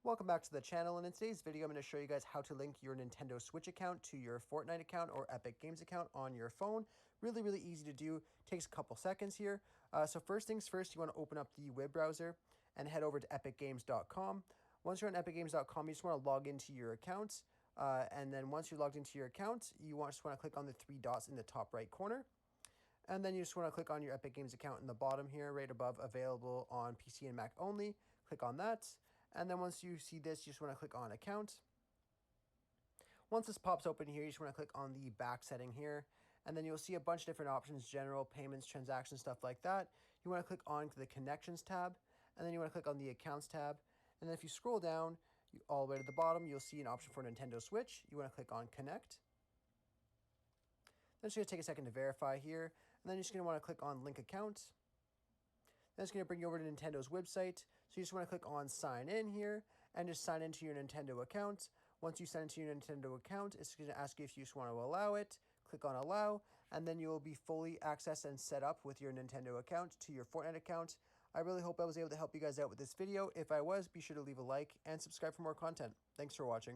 Welcome back to the channel, and in today's video I'm going to show you guys how to link your Nintendo Switch account to your Fortnite account or Epic Games account on your phone. Really easy to do. Takes a couple seconds here. So first things first, you want to open up the web browser and head over to epicgames.com. Once you're on epicgames.com, you just want to log into your account. And then once you're logged into your account, you just want to click on the three dots in the top right corner. And then you just want to click on your Epic Games account in the bottom here, right above available on PC and Mac only. Click on that. And then once you see this, you just want to click on account. Once this pops open here, you just want to click on the back setting here. And then you'll see a bunch of different options, general, payments, transactions, stuff like that. You want to click on the connections tab. And then you want to click on the accounts tab. And then if you scroll down all the way to the bottom, you'll see an option for Nintendo Switch. You want to click on connect. Then it's going to take a second to verify here. And then you're just going to want to click on link account. Then it's going to bring you over to Nintendo's website. So you just want to click on sign in here and just sign into your Nintendo account. Once you sign into your Nintendo account, it's going to ask you if you just want to allow it. Click on allow, and then you will be fully accessed and set up with your Nintendo account to your Fortnite account. I really hope I was able to help you guys out with this video. If I was, be sure to leave a like and subscribe for more content. Thanks for watching.